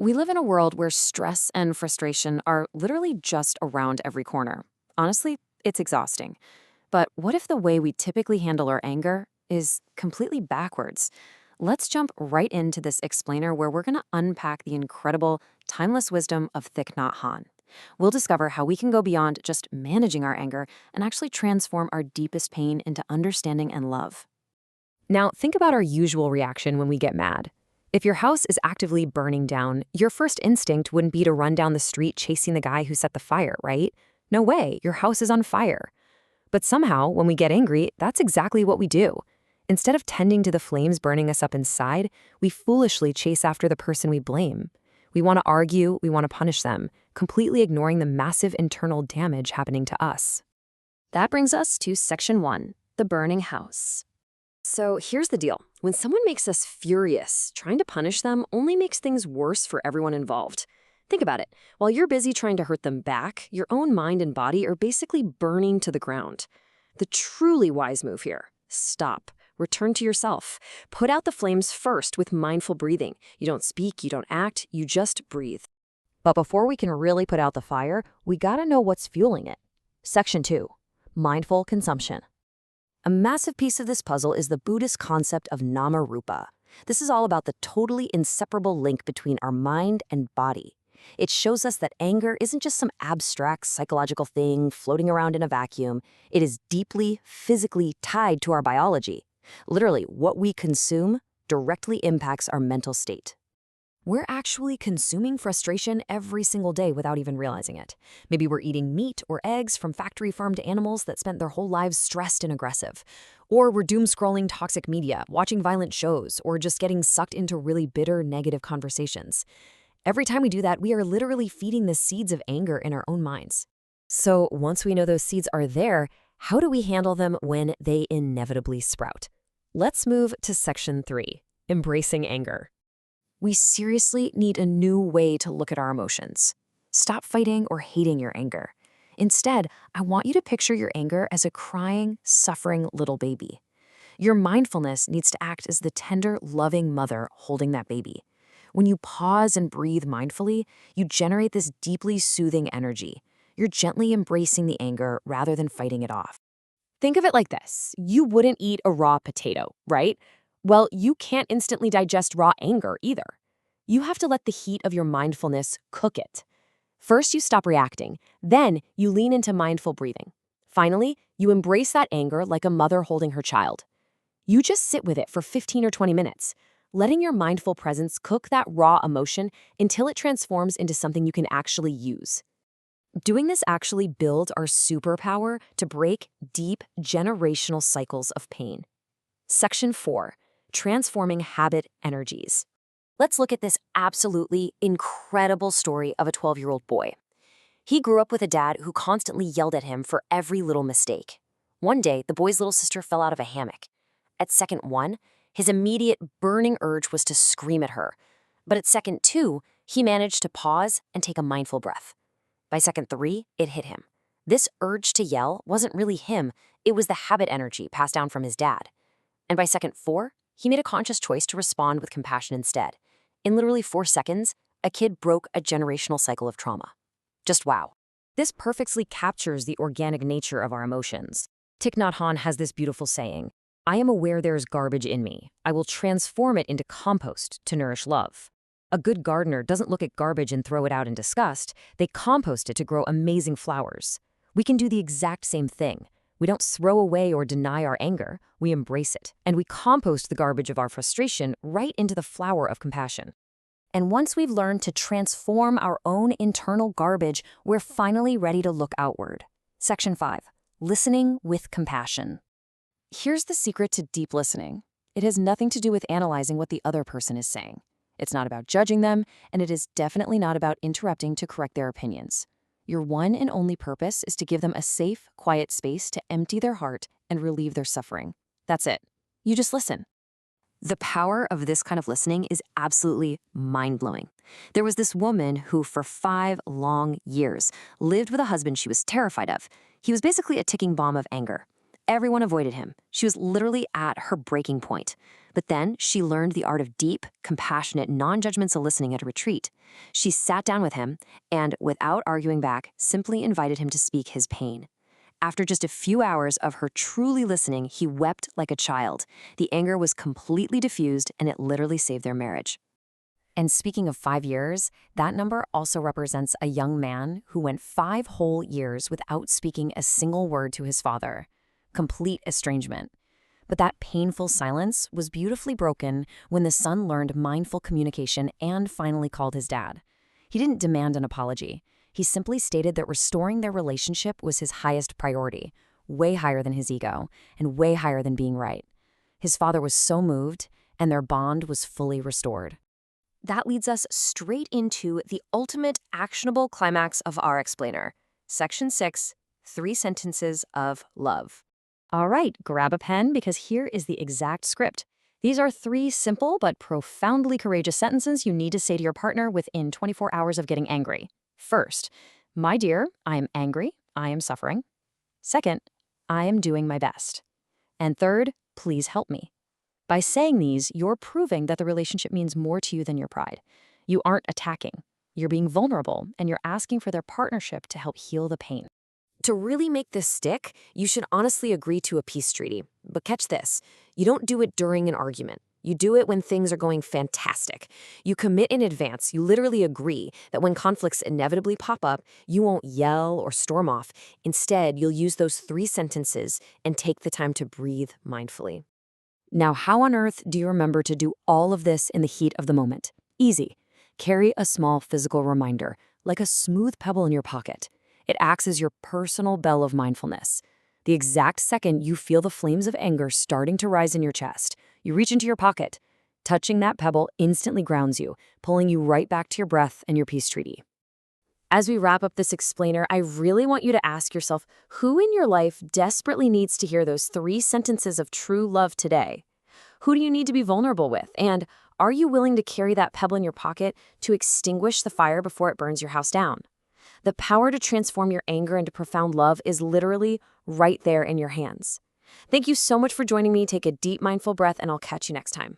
We live in a world where stress and frustration are literally just around every corner. Honestly, it's exhausting. But what if the way we typically handle our anger is completely backwards? Let's jump right into this explainer where we're going to unpack the incredible, timeless wisdom of Thich Nhat Hanh. We'll discover how we can go beyond just managing our anger and actually transform our deepest pain into understanding and love. Now, think about our usual reaction when we get mad. If your house is actively burning down, your first instinct wouldn't be to run down the street chasing the guy who set the fire, right? No way, your house is on fire. But somehow, when we get angry, that's exactly what we do. Instead of tending to the flames burning us up inside, we foolishly chase after the person we blame. We want to argue, we want to punish them, completely ignoring the massive internal damage happening to us. That brings us to section 1, the burning house. So here's the deal. When someone makes us furious, trying to punish them only makes things worse for everyone involved. Think about it. While you're busy trying to hurt them back, your own mind and body are basically burning to the ground. The truly wise move here: stop. Return to yourself. Put out the flames first with mindful breathing. You don't speak, you don't act, you just breathe. But before we can really put out the fire, we gotta know what's fueling it. Section 2. Mindful consumption. A massive piece of this puzzle is the Buddhist concept of nama-rupa. This is all about the totally inseparable link between our mind and body. It shows us that anger isn't just some abstract psychological thing floating around in a vacuum. It is deeply, physically tied to our biology. Literally, what we consume directly impacts our mental state. We're actually consuming frustration every single day without even realizing it. Maybe we're eating meat or eggs from factory-farmed animals that spent their whole lives stressed and aggressive. Or we're doom-scrolling toxic media, watching violent shows, or just getting sucked into really bitter, negative conversations. Every time we do that, we are literally feeding the seeds of anger in our own minds. So once we know those seeds are there, how do we handle them when they inevitably sprout? Let's move to section 3, embracing anger. We seriously need a new way to look at our emotions. Stop fighting or hating your anger. Instead, I want you to picture your anger as a crying, suffering little baby. Your mindfulness needs to act as the tender, loving mother holding that baby. When you pause and breathe mindfully, you generate this deeply soothing energy. You're gently embracing the anger rather than fighting it off. Think of it like this. You wouldn't eat a raw potato, right? Well, you can't instantly digest raw anger either. You have to let the heat of your mindfulness cook it. First, you stop reacting. Then, you lean into mindful breathing. Finally, you embrace that anger like a mother holding her child. You just sit with it for 15 or 20 minutes, letting your mindful presence cook that raw emotion until it transforms into something you can actually use. Doing this actually builds our superpower to break deep generational cycles of pain. Section 4. Transforming habit energies. Let's look at this absolutely incredible story of a 12-year-old boy. He grew up with a dad who constantly yelled at him for every little mistake. One day, the boy's little sister fell out of a hammock. At second 1, his immediate burning urge was to scream at her. But at second 2, he managed to pause and take a mindful breath. By second 3, it hit him. This urge to yell wasn't really him, it was the habit energy passed down from his dad. And by second 4, he made a conscious choice to respond with compassion instead. In literally 4 seconds, a kid broke a generational cycle of trauma. Just wow. This perfectly captures the organic nature of our emotions. Thich Nhat Hanh has this beautiful saying, "I am aware there is garbage in me. I will transform it into compost to nourish love." A good gardener doesn't look at garbage and throw it out in disgust. They compost it to grow amazing flowers. We can do the exact same thing. We don't throw away or deny our anger, we embrace it, and we compost the garbage of our frustration right into the flower of compassion. And once we've learned to transform our own internal garbage, we're finally ready to look outward. Section 5. Listening with compassion. Here's the secret to deep listening. It has nothing to do with analyzing what the other person is saying. It's not about judging them, and it is definitely not about interrupting to correct their opinions. Your one and only purpose is to give them a safe, quiet space to empty their heart and relieve their suffering. That's it. You just listen. The power of this kind of listening is absolutely mind-blowing. There was this woman who, for 5 long years, lived with a husband she was terrified of. He was basically a ticking bomb of anger. everyone avoided him. She was literally at her breaking point. But then she learned the art of deep, compassionate, non-judgmental listening at a retreat. She sat down with him and, without arguing back, simply invited him to speak his pain. After just a few hours of her truly listening, he wept like a child. The anger was completely diffused, and it literally saved their marriage. And speaking of 5 years, that number also represents a young man who went 5 whole years without speaking a single word to his father. Complete estrangement. But that painful silence was beautifully broken when the son learned mindful communication and finally called his dad. He didn't demand an apology. He simply stated that restoring their relationship was his highest priority, way higher than his ego, and way higher than being right. His father was so moved, and their bond was fully restored. That leads us straight into the ultimate actionable climax of our explainer. Section 6, 3 sentences of love. All right, grab a pen because here is the exact script. These are 3 simple but profoundly courageous sentences you need to say to your partner within 24 hours of getting angry. First, my dear, I am angry, I am suffering. Second, I am doing my best. And third, please help me. By saying these, you're proving that the relationship means more to you than your pride. You aren't attacking. You're being vulnerable, and you're asking for their partnership to help heal the pain. To really make this stick, you should honestly agree to a peace treaty. But catch this, you don't do it during an argument. You do it when things are going fantastic. You commit in advance. You literally agree that when conflicts inevitably pop up, you won't yell or storm off. Instead, you'll use those 3 sentences and take the time to breathe mindfully. Now, how on earth do you remember to do all of this in the heat of the moment? Easy. Carry a small physical reminder, like a smooth pebble in your pocket. It acts as your personal bell of mindfulness. The exact second you feel the flames of anger starting to rise in your chest, you reach into your pocket. Touching that pebble instantly grounds you, pulling you right back to your breath and your peace treaty. As we wrap up this explainer, I really want you to ask yourself, who in your life desperately needs to hear those 3 sentences of true love today? Who do you need to be vulnerable with? And are you willing to carry that pebble in your pocket to extinguish the fire before it burns your house down? The power to transform your anger into profound love is literally right there in your hands. Thank you so much for joining me. Take a deep, mindful breath, and I'll catch you next time.